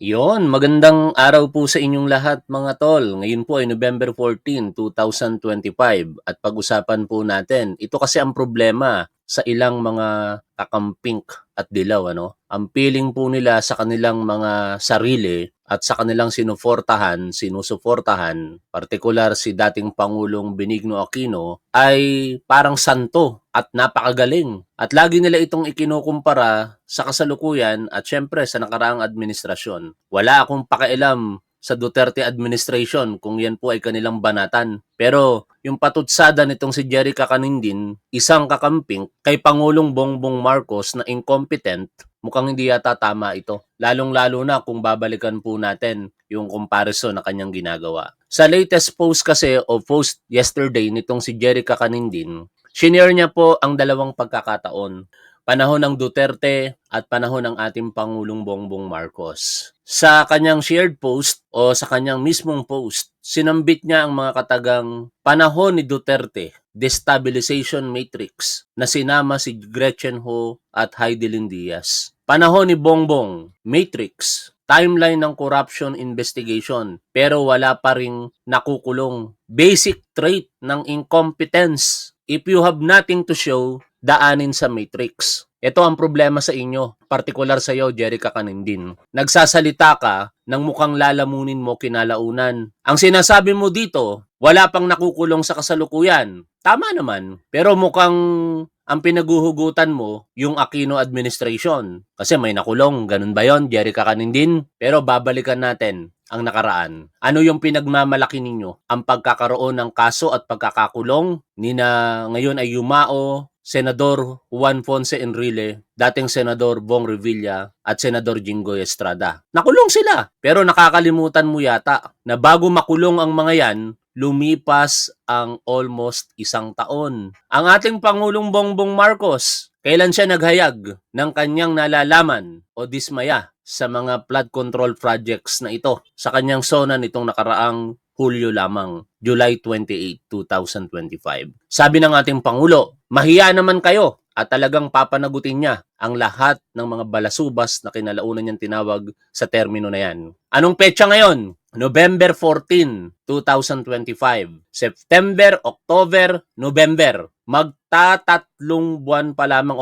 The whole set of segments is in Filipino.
Magandang araw po sa inyong lahat mga tol. Ngayon po ay November 14, 2025 at pag-usapan po natin. Ito kasi ang problema sa ilang mga kakampink at dilaw, ano? Ang feeling po nila sa kanilang mga sarili at sa kanilang sinusuportahan, partikular si dating Pangulong Benigno Aquino, ay parang santo at napakagaling. At lagi nila itong ikinukumpara sa kasalukuyan at syempre sa nakaraang administrasyon. Wala akong pakialam sa Duterte administration kung yan po ay kanilang banatan. Pero yung patutsada nitong si Jerry Kakanindin, isang kakamping kay Pangulong Bongbong Marcos na incompetent, mukhang hindi yata tama ito. Lalong-lalo na kung babalikan po natin yung comparison na kanyang ginagawa. Sa latest post kasi o post yesterday nitong si Jerry Kakanindin, shinare niya po ang dalawang pagkakataon. Panahon ng Duterte at panahon ng ating Pangulong Bongbong Marcos. Sa kanyang shared post o sa kanyang mismong post, sinambit niya ang mga katagang panahon ni Duterte, destabilization matrix, na sinama si Gretchen Ho at Heidelin Diaz. Panahon ni Bongbong, matrix, timeline ng corruption investigation, pero wala pa ring nakukulong. Basic trait ng incompetence. If you have nothing to show, daanin sa matrix. Ito ang problema sa inyo, partikular sa iyo, Jerry Kakanindin. Nagsasalita ka nang mukhang lalamunin mo kinalaunan. Ang sinasabi mo dito, wala pang nakukulong sa kasalukuyan. Tama naman, pero mukhang ang pinaguhugutan mo yung Aquino administration. Kasi may nakulong, ganun ba yon, Jerry Kakanindin? Pero babalikan natin ang nakaraan. Ano yung pinagmamalaki ninyo? Ang pagkakaroon ng kaso at pagkakakulong ni na ngayon ay Yumao, Senador Juan Ponce Enrile, dating Senador Bong Revilla at Senador Jinggoy Estrada. Nakulong sila, pero nakakalimutan mo yata na bago makulong ang mga yan, lumipas ang almost isang taon. Ang ating Pangulong Bongbong Marcos, kailan siya naghayag ng kanyang nalalaman o dismaya sa mga flood control projects na ito sa kanyang SONA nitong nakaraang Hulyo lamang, July 28, 2025. Sabi ng ating Pangulo, mahiya naman kayo at talagang papanagutin niya ang lahat ng mga balasubas na kinalaunan niyang tinawag sa termino na yan. Anong petsa ngayon? November 14, 2025. September, October, November. Magtatatlong buwan pa lamang,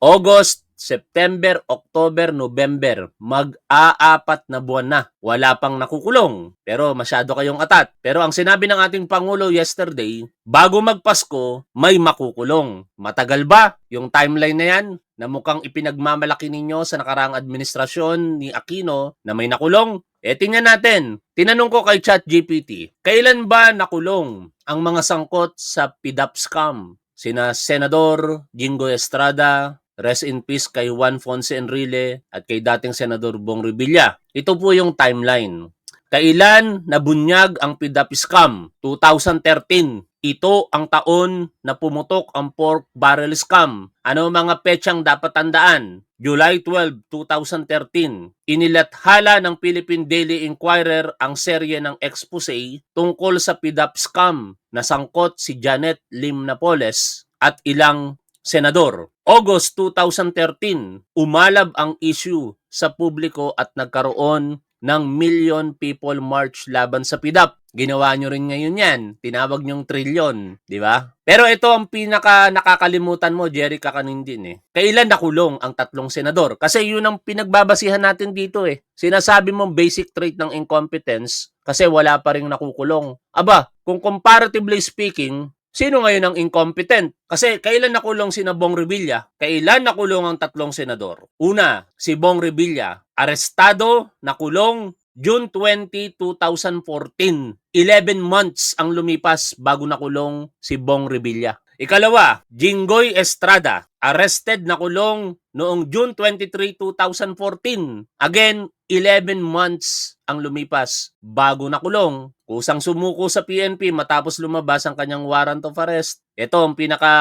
August, September, October, November. Mag-aapat na buwan na. Wala pang nakukulong. Pero masyado kayong atat. Pero ang sinabi ng ating Pangulo yesterday, bago magpasko, may makukulong. Matagal ba yung timeline na yan? Na mukhang ipinagmamalaki ninyo sa nakaraang administrasyon ni Aquino na may nakulong? Tingnan natin. Tinanong ko kay ChatGPT, kailan ba nakulong ang mga sangkot sa PDAP scam? Sina Senador Jinggoy Estrada, rest in peace kay Juan Ponce Enrile at kay dating Senador Bong Revilla. Ito po yung timeline. Kailan nabunyag ang PDAP scam? 2013. Ito ang taon na pumutok ang pork barrel scam. Ano mga petsang dapat tandaan? July 12, 2013. Inilathala ng Philippine Daily Inquirer ang serye ng expose tungkol sa PDAP scam na sangkot si Janet Lim Napoles at ilang senador. August 2013, umalab ang issue sa publiko at nagkaroon ng Million People March laban sa PDAP. Ginawa nyo rin ngayon yan. Tinawag nyong trilyon, di ba? Pero ito ang pinaka nakakalimutan mo, Jerry Kakanindin eh. Kailan nakulong ang tatlong senador? Kasi yun ang pinagbabasihan natin dito eh. Sinasabi mo basic trait ng incompetence kasi wala pa ring nakukulong. Aba, kung comparatively speaking, sino ngayon ang incompetent? Kasi kailan nakulong si Bong Revilla? Kailan nakulong ang tatlong senador? Una, si Bong Revilla, arestado, nakulong, June 20, 2014. 11 months ang lumipas bago nakulong si Bong Revilla. Ikalawa, Jinggoy Estrada, arrested, nakulong noong June 23, 2014. Again, 11 months ang lumipas bago nakulong. Kusang sumuko sa PNP matapos lumabas ang kanyang warrant of arrest. Ito ang pinaka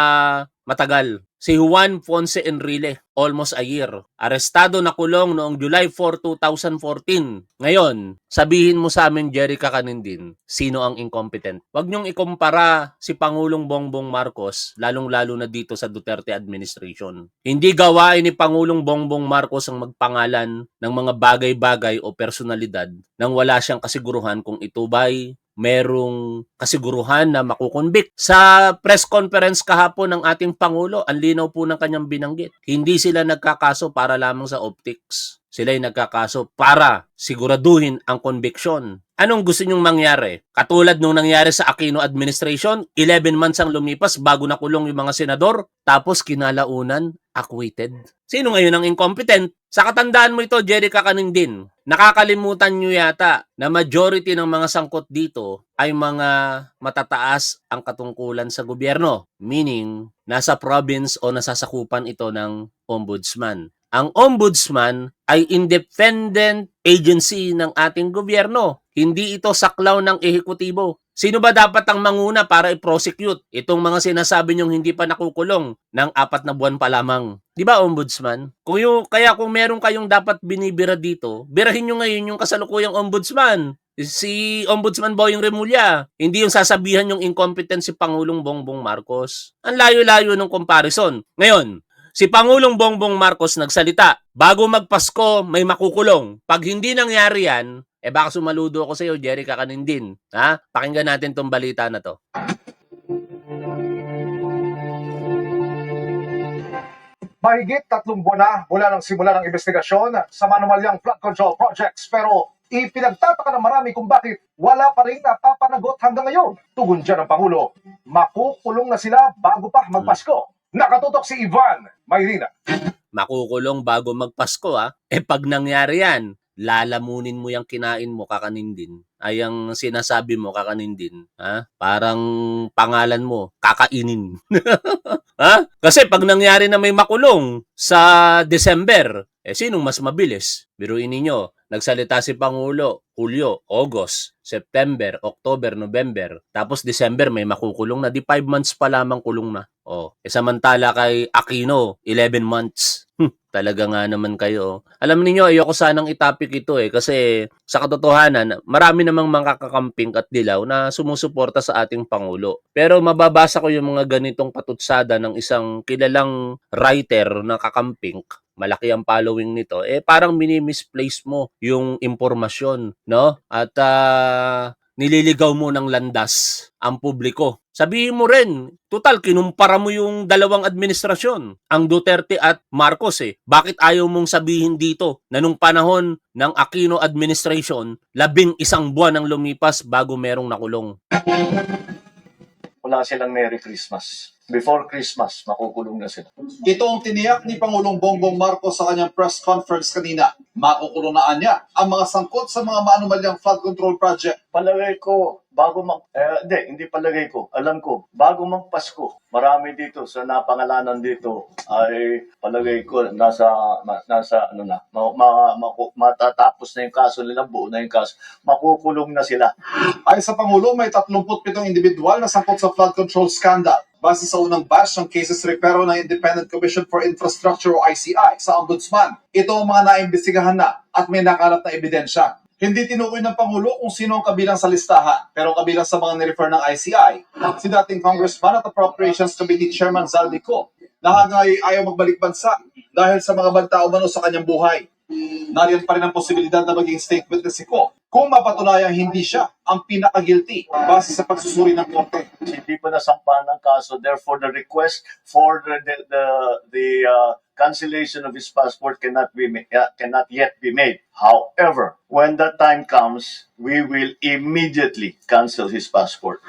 matagal. Si Juan Ponce Enrile, almost a year. Arestado na kulong noong July 4, 2014. Ngayon, sabihin mo sa amin, Jerry Kakanindin, sino ang incompetent? Huwag niyong ikumpara si Pangulong Bongbong Marcos, lalong-lalo na dito sa Duterte administration. Hindi gawain ni Pangulong Bongbong Marcos ang magpangalan ng mga bagay-bagay o personalidad nang wala siyang kasiguruhan kung ito ba'y merong kasiguruhan na makukonvict. Sa press conference kahapon ng ating Pangulo, ang linaw po ng kanyang binanggit. Hindi sila nagkakaso para lamang sa optics. Sila ay nagkakaso para siguraduhin ang conviction. Anong gusto nyong mangyari? Katulad nung nangyari sa Aquino administration, 11 months ang lumipas bago nakulong yung mga senador, tapos kinalaunan, acquitted. Sino ngayon ang incompetent? Sa katandaan mo ito, Jerry Kakanindin, nakakalimutan nyo yata na majority ng mga sangkot dito ay mga matataas ang katungkulan sa gobyerno. Meaning, nasa province o nasasakupan ito ng ombudsman. Ang ombudsman ay independent agency ng ating gobyerno. Hindi ito saklaw ng ehekutibo. Sino ba dapat ang manguna para i-prosecute itong mga sinasabi niyong hindi pa nakukulong ng 4 na buwan pa lamang? Di ba, ombudsman? Kaya kung meron kayong dapat binibira dito, birahin nyo ngayon yung kasalukuyang ombudsman. Si Ombudsman Boying Remulla, hindi yung sasabihan yung incompetent si Pangulong Bongbong Marcos. Ang layo-layo ng comparison. Ngayon, si Pangulong Bongbong Marcos nagsalita, bago magpasko, may makukulong. Pag hindi nangyari yan, baka sumaludo ako sa iyo, Jerry Kakanindin. Ha? Pakinggan natin tong balita na to. Mahigit 3 buwan na mula nang simula ng investigasyon sa manumalyang flood control projects, pero ipinagtataka ng marami kung bakit wala pa rin napapanagot hanggang ngayon. Tugon dyan ng Pangulo, makukulong na sila bago pa magpasko. Nakatutok si Ivan Mayrina. Makukulong bago magpasko ha. Pag nangyari yan, lalamunin mo yung kinain mo, Kakanindin. Ay ang sinasabi mo, Kakanindin. Ha? Parang pangalan mo, kakainin. Ha? Kasi pag nangyari na may makulong sa December, sinong mas mabilis? Biruin ninyo, nagsalita si Pangulo, Hulyo, August, September, October, November. Tapos December may makukulong na. Di 5 months pa lamang kulong na. Samantala kay Aquino, 11 months. Talaga nga naman kayo. Alam niyo, ayoko sanang itapik ito kasi sa katotohanan, marami namang mga kakakamping at dilaw na sumusuporta sa ating Pangulo. Pero mababasa ko yung mga ganitong patutsada ng isang kilalang writer na kakamping, malaki ang following nito, parang mini-misplace mo yung impormasyon, no? At nililigaw mo ng landas ang publiko. Sabihin mo rin, total, kinumpara mo yung dalawang administrasyon, ang Duterte at Marcos Bakit ayaw mong sabihin dito na nung panahon ng Aquino administration, 11 buwan ang lumipas bago merong nakulong? Wala silang Merry Christmas. Before Christmas, makukulong na sila. Ito ang tiniyak ni Pangulong Bongbong Marcos sa kanyang press conference kanina. Makukulong na niya ang mga sangkot sa mga maanumalyang flood control project. Palagay ko, hindi palagay ko, alam ko, bago magpasko, marami dito sa napangalanan dito ay palagay ko matatapos na yung kaso nila, buo na yung kaso, makukulong na sila. Ay sa Pangulo, may 37 individual na sangkot sa flood control scandal. Base sa unang batch ng cases repero ng Independent Commission for Infrastructure o ICI sa Ombudsman. Ito ang mga naimbestigahan na at may nakalat na ebidensya. Hindi tinukoy ng Pangulo kung sino ang kabilang sa listahan, pero kabilang sa mga nirefer ng ICI, si dating Congressman at Appropriations Committee Chairman Zaldico, na hanggang ayaw magbalik bansa dahil sa mga banta umano sa kanyang buhay. Nariyan pa rin ang posibilidad na maging state witness si Ko kung mapatunayang hindi siya ang pinaka-guilty base sa pagsusuri ng korte. Hindi pa nasampahan ng kaso, therefore the request for the cancellation of his passport cannot yet be made. However, when that time comes, we will immediately cancel his passport.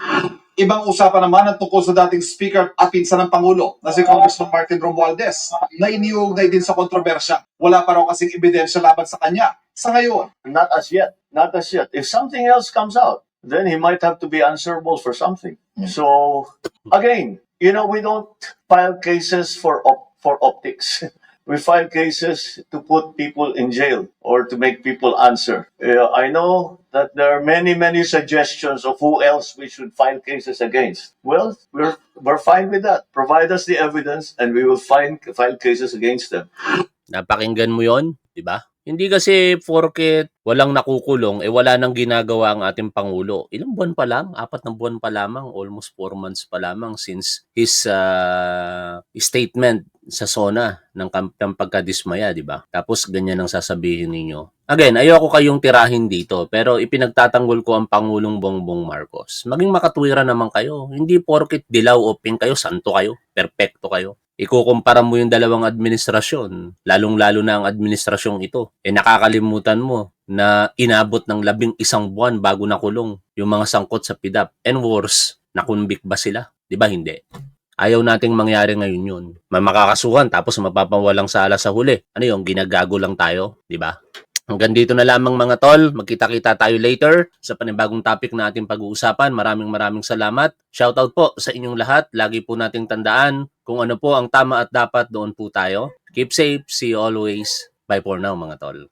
Ibang usapan naman ang tungkol sa dating speaker at pinsan ng Pangulo na si Congressman Martin Romualdez na iniuugnay din sa kontrobersya. Wala pa raw kasing ebidensya laban sa kanya sa ngayon. Not as yet. If something else comes out, then he might have to be answerable for something. So, again, we don't file cases for optics. We file cases to put people in jail or to make people answer. I know that there are many suggestions of who else we should file cases against. Well, we're fine with that. Provide us the evidence and we will file cases against them. Napakinggan mo yon, di ba? Hindi kasi porket walang nakukulong, wala nang ginagawa ang ating Pangulo. Ilang buwan pa lang? 4 na buwan pa lamang, almost 4 months pa lamang since his statement sa SONA ng pagkadismaya, di ba? Tapos ganyan ang sasabihin ninyo. Again, ayoko kayong tirahin dito, pero ipinagtatanggol ko ang Pangulong Bongbong Marcos. Maging makatwiran naman kayo. Hindi porket dilaw o pink kayo, santo kayo, perpekto kayo. Ikukumpara mo yung dalawang administrasyon, lalong-lalo na ang administrasyong ito. Nakakalimutan mo na inabot ng 11 buwan bago nakulong yung mga sangkot sa PDAP. And worse, nakunbik ba sila? Di ba hindi? Ayaw nating mangyari ngayon yun. Makakasuhan tapos mapapawalang sala sa huli. Ano yung ginagago lang tayo? Di ba? Hanggang dito na lamang mga tol. Magkita-kita tayo later sa panibagong topic na ating pag-uusapan. Maraming salamat. Shoutout po sa inyong lahat. Lagi po nating tandaan kung ano po ang tama at dapat, doon po tayo. Keep safe. See you always. Bye for now mga tol.